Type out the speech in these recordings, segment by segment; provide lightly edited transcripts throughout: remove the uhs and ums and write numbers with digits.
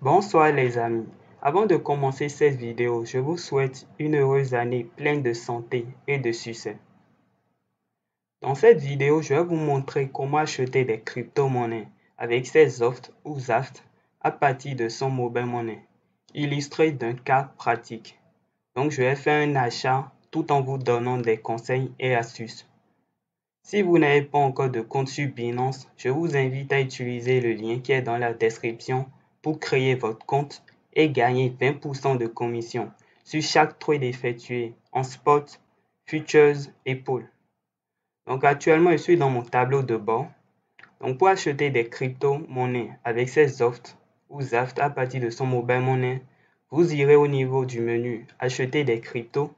Bonsoir les amis. Avant de commencer cette vidéo, je vous souhaite une heureuse année pleine de santé et de succès. Dans cette vidéo, je vais vous montrer comment acheter des crypto-monnaies avec ses offres ou ZAFT à partir de son mobile money, illustré d'un cas pratique. Donc je vais faire un achat tout en vous donnant des conseils et astuces. Si vous n'avez pas encore de compte sur Binance, je vous invite à utiliser le lien qui est dans la description pour créer votre compte et gagner 20% de commission sur chaque trade effectué en spot, futures et pool. Donc actuellement, je suis dans mon tableau de bord. Donc pour acheter des crypto-monnaies avec ses offres ou ZAFT à partir de son mobile money, vous irez au niveau du menu Acheter des cryptos.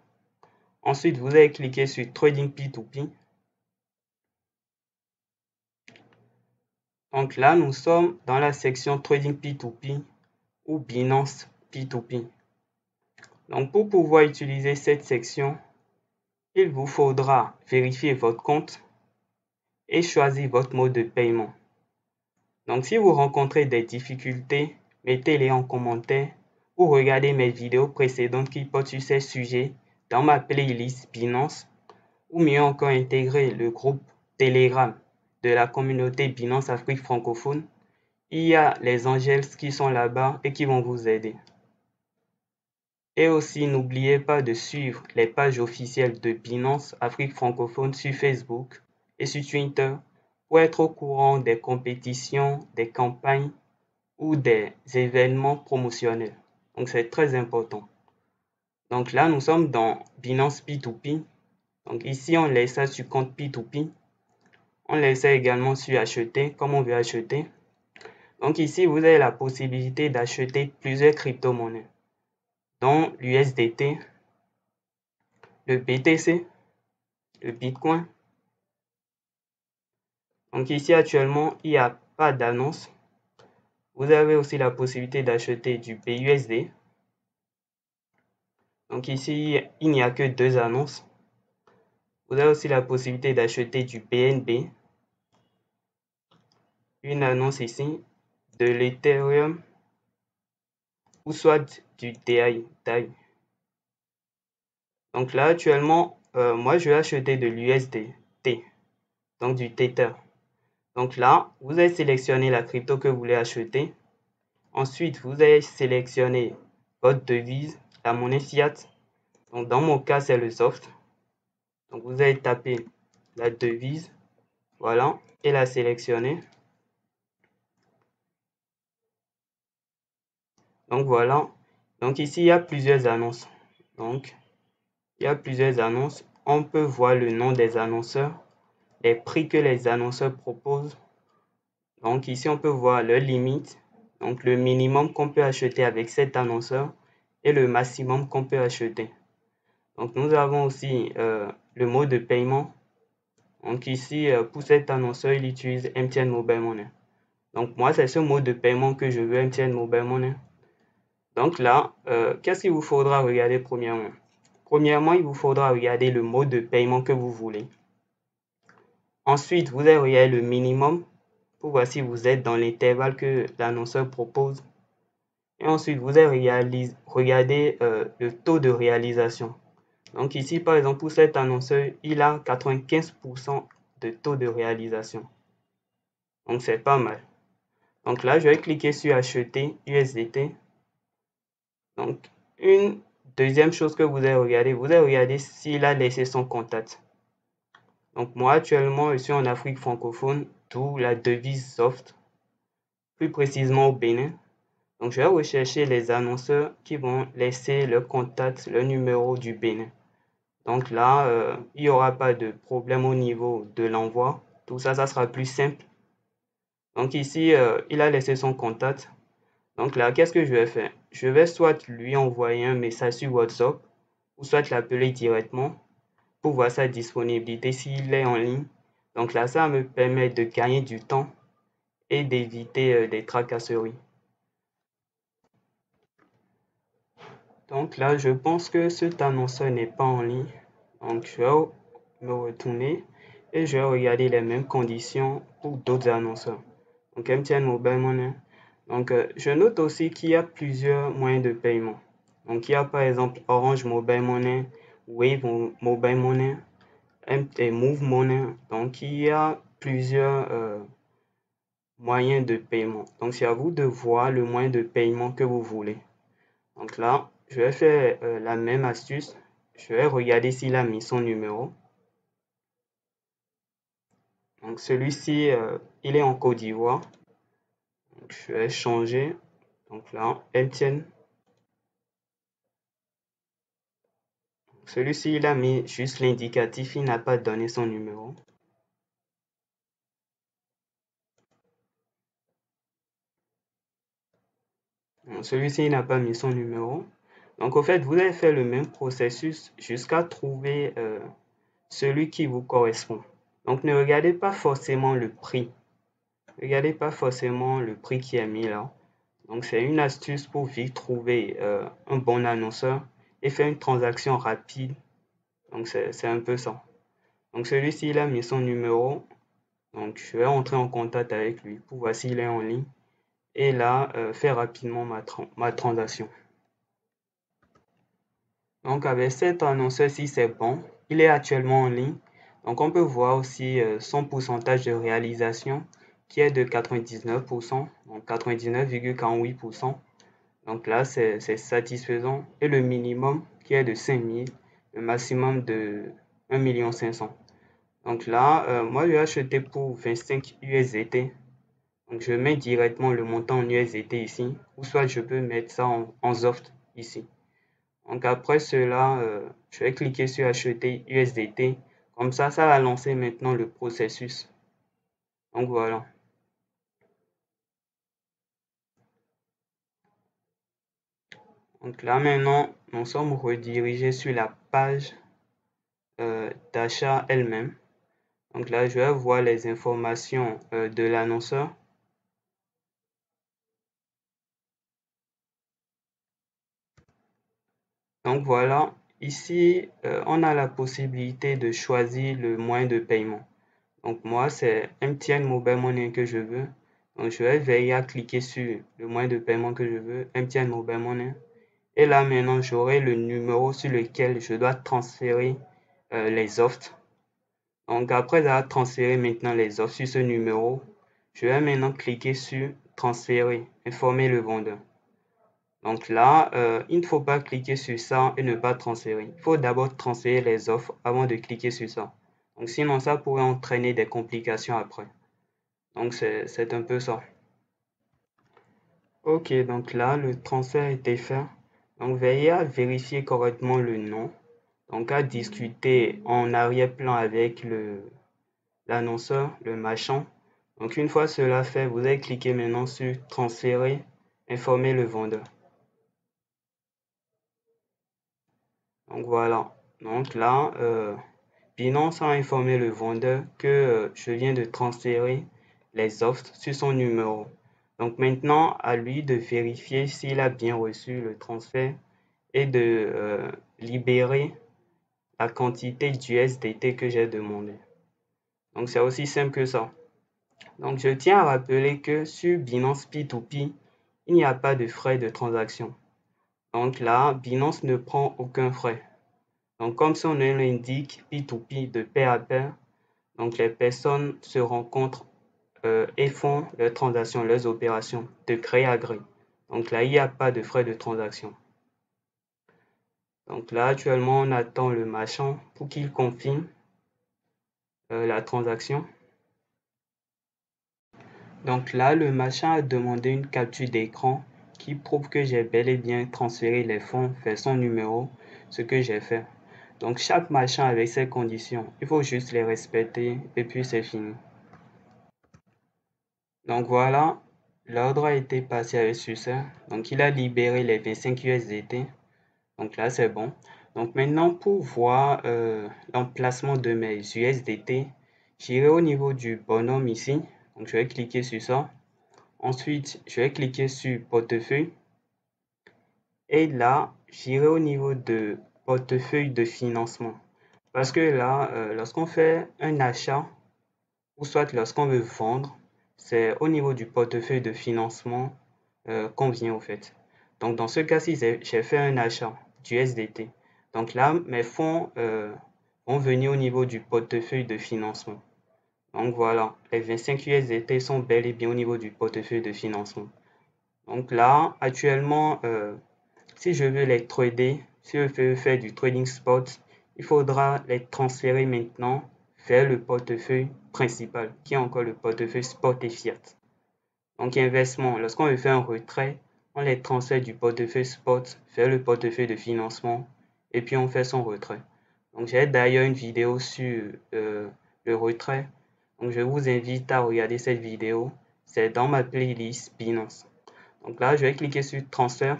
Ensuite, vous allez cliquer sur Trading P2P. Donc là, nous sommes dans la section Trading P2P ou Binance P2P. Donc pour pouvoir utiliser cette section, il vous faudra vérifier votre compte et choisir votre mode de paiement. Donc si vous rencontrez des difficultés, mettez-les en commentaire ou regardez mes vidéos précédentes qui portent sur ces sujets dans ma playlist Binance ou mieux encore intégrer le groupe Telegram de la communauté Binance Afrique francophone. Il y a les angels qui sont là-bas et qui vont vous aider. Et aussi, n'oubliez pas de suivre les pages officielles de Binance Afrique francophone sur Facebook et sur Twitter pour être au courant des compétitions, des campagnes ou des événements promotionnels. Donc, c'est très important. Donc là, nous sommes dans Binance P2P. Donc ici, on laisse ça sur compte P2P. On laisse ça également sur acheter, comme on veut acheter. Donc ici, vous avez la possibilité d'acheter plusieurs crypto-monnaies, dont l'USDT, le BTC, le Bitcoin. Donc ici, actuellement, il n'y a pas d'annonce. Vous avez aussi la possibilité d'acheter du BUSD. Donc ici, il n'y a que 2 annonces. Vous avez aussi la possibilité d'acheter du BNB. Une annonce ici, de l'Ethereum ou soit du DAI. Donc là, actuellement, moi, je vais acheter de l'USDT, donc du Tether. Donc là, vous allez sélectionner la crypto que vous voulez acheter. Ensuite, vous allez sélectionner votre devise, la monnaie fiat. Donc dans mon cas, c'est le soft. Donc vous allez taper la devise, voilà, et la sélectionner. Donc voilà. Donc ici, il y a plusieurs annonces. Donc, il y a plusieurs annonces. On peut voir le nom des annonceurs, les prix que les annonceurs proposent. Donc ici, on peut voir leur limite, donc le minimum qu'on peut acheter avec cet annonceur et le maximum qu'on peut acheter. Donc nous avons aussi le mode de paiement. Donc ici, pour cet annonceur, il utilise MTN Mobile Money. Donc moi, c'est ce mode de paiement que je veux, MTN Mobile Money. Donc là, qu'est-ce qu'il vous faudra regarder premièrement? Premièrement, il vous faudra regarder le mode de paiement que vous voulez. Ensuite, vous allez regarder le minimum pour voir si vous êtes dans l'intervalle que l'annonceur propose. Et ensuite, vous allez regarder le taux de réalisation. Donc ici, par exemple, pour cet annonceur, il a 95% de taux de réalisation. Donc, c'est pas mal. Donc là, je vais cliquer sur Acheter USDT. Donc, une deuxième chose que vous allez regarder s'il a laissé son contact. Donc, moi, actuellement, je suis en Afrique francophone, d'où la devise soft, plus précisément au Bénin. Donc, je vais rechercher les annonceurs qui vont laisser leur contact, le numéro du Bénin. Donc là, il n'y aura pas de problème au niveau de l'envoi. Tout ça, ça sera plus simple. Donc ici, il a laissé son contact. Donc là, qu'est-ce que je vais faire? Je vais soit lui envoyer un message sur WhatsApp ou soit l'appeler directement pour voir sa disponibilité s'il est en ligne. Donc là, ça me permet de gagner du temps et d'éviter des tracasseries. Donc là, je pense que cet annonceur n'est pas en ligne. Donc je vais me retourner et je vais regarder les mêmes conditions pour d'autres annonceurs. Donc MTN Mobile Money. Donc, je note aussi qu'il y a plusieurs moyens de paiement. Donc, il y a par exemple Orange Mobile Money, Wave Mobile Money et Move Money. Donc, il y a plusieurs moyens de paiement. Donc, c'est à vous de voir le moyen de paiement que vous voulez. Donc là, je vais faire la même astuce. Je vais regarder s'il a mis son numéro. Donc celui-ci, il est en Côte d'Ivoire. Donc, je vais changer. Donc là, MTN. Celui-ci, il a mis juste l'indicatif, il n'a pas donné son numéro. Celui-ci, il n'a pas mis son numéro. Donc, au fait, vous allez faire le même processus jusqu'à trouver celui qui vous correspond. Donc, ne regardez pas forcément le prix. Regardez pas forcément le prix qui est mis là. Donc, c'est une astuce pour vite trouver un bon annonceur et faire une transaction rapide. Donc, c'est un peu ça. Donc, celui-ci, il a mis son numéro. Donc, je vais entrer en contact avec lui pour voir s'il est en ligne. Et là, faire rapidement ma transaction. Donc, avec cet annonceur-ci, c'est bon. Il est actuellement en ligne. Donc, on peut voir aussi son pourcentage de réalisation qui est de 99%, donc 99,48%. Donc là, c'est satisfaisant. Et le minimum qui est de 5 000, le maximum de 1,5 million. Donc là, moi, je vais acheter pour 25 USDT. Donc je mets directement le montant en USDT ici, ou soit je peux mettre ça en soft ici. Donc après cela, je vais cliquer sur acheter USDT. Comme ça va lancer maintenant le processus. Donc voilà. Donc là maintenant, nous sommes redirigés sur la page d'achat elle-même. Donc là, je vais voir les informations de l'annonceur. Donc voilà, ici, on a la possibilité de choisir le moyen de paiement. Donc moi, c'est MTN Mobile Money que je veux. Donc je vais veiller à cliquer sur le moyen de paiement que je veux, MTN Mobile Money. Et là maintenant, j'aurai le numéro sur lequel je dois transférer les offres. Donc après avoir transféré maintenant les offres sur ce numéro, je vais maintenant cliquer sur transférer, informer le vendeur. Donc là, il ne faut pas cliquer sur ça et ne pas transférer. Il faut d'abord transférer les offres avant de cliquer sur ça. Donc sinon, ça pourrait entraîner des complications après. Donc c'est un peu ça. Ok, donc là, le transfert a été fait. Donc veillez à vérifier correctement le nom. Donc à discuter en arrière-plan avec l'annonceur, le machin. Donc une fois cela fait, vous allez cliquer maintenant sur transférer, informer le vendeur. Donc voilà. Donc là, Binance a informé le vendeur que je viens de transférer les offres sur son numéro. Donc maintenant, à lui de vérifier s'il a bien reçu le transfert et de libérer la quantité d'USDT que j'ai demandé. Donc c'est aussi simple que ça. Donc je tiens à rappeler que sur Binance P2P, il n'y a pas de frais de transaction. Donc là, Binance ne prend aucun frais. Donc comme son nom l'indique, P2P de pair à pair, donc les personnes se rencontrent et font leurs transactions, leurs opérations de gré à gré. Donc là, il n'y a pas de frais de transaction. Donc là, actuellement, on attend le marchand pour qu'il confirme la transaction. Donc là, le marchand a demandé une capture d'écran qui prouve que j'ai bel et bien transféré les fonds vers son numéro, ce que j'ai fait. Donc chaque marchand avec ses conditions, il faut juste les respecter et puis c'est fini. Donc voilà, l'ordre a été passé avec succès. Donc il a libéré les 25 USDT. Donc là c'est bon. Donc maintenant pour voir l'emplacement de mes USDT, j'irai au niveau du bonhomme ici. Donc je vais cliquer sur ça. Ensuite, je vais cliquer sur portefeuille. Et là, j'irai au niveau de portefeuille de financement. Parce que là, lorsqu'on fait un achat, ou soit lorsqu'on veut vendre, c'est au niveau du portefeuille de financement convient au fait. Donc dans ce cas-ci, j'ai fait un achat du USDT. Donc là, mes fonds vont venir au niveau du portefeuille de financement. Donc voilà, les 25 USDT sont bel et bien au niveau du portefeuille de financement. Donc là, actuellement, si je veux les trader, si je veux faire du trading spot, il faudra les transférer maintenant vers le portefeuille principal, qui est encore le portefeuille spot et fiat. Donc inversement, lorsqu'on veut faire un retrait, on les transfère du portefeuille spot vers le portefeuille de financement et puis on fait son retrait. Donc j'ai d'ailleurs une vidéo sur le retrait. Donc je vous invite à regarder cette vidéo. C'est dans ma playlist Binance. Donc là, je vais cliquer sur transfert.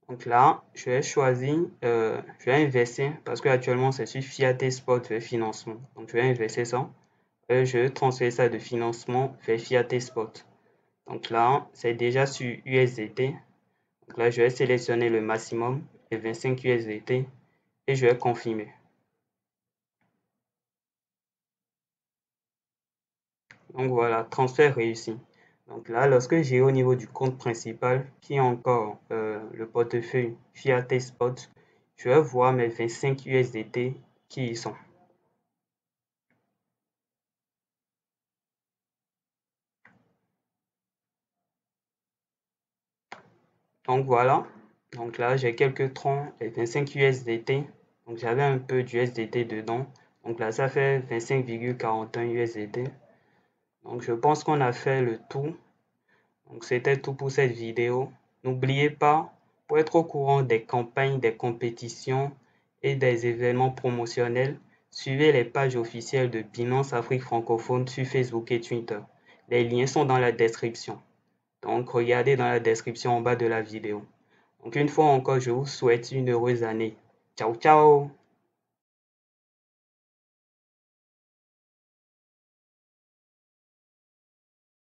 Donc là, je vais choisir, je vais inverser parce que actuellement c'est sur fiat et spot vers financement. Donc je vais inverser ça. Je vais transférer ça de financement vers fiat et spot. Donc là, c'est déjà sur USDT. Donc là, je vais sélectionner le maximum, les 25 USDT, et je vais confirmer. Donc voilà, transfert réussi. Donc là, lorsque j'ai au niveau du compte principal, qui est encore le portefeuille Fiat et Spot, je vais voir mes 25 USDT qui y sont. Donc voilà, donc là j'ai quelques troncs, les 25 USDT. Donc j'avais un peu d'USDT dedans. Donc là ça fait 25,41 USDT. Donc je pense qu'on a fait le tout. Donc c'était tout pour cette vidéo. N'oubliez pas, pour être au courant des campagnes, des compétitions et des événements promotionnels, suivez les pages officielles de Binance Afrique francophone sur Facebook et Twitter. Les liens sont dans la description. Donc regardez dans la description en bas de la vidéo. Donc une fois encore, je vous souhaite une heureuse année. Ciao, ciao!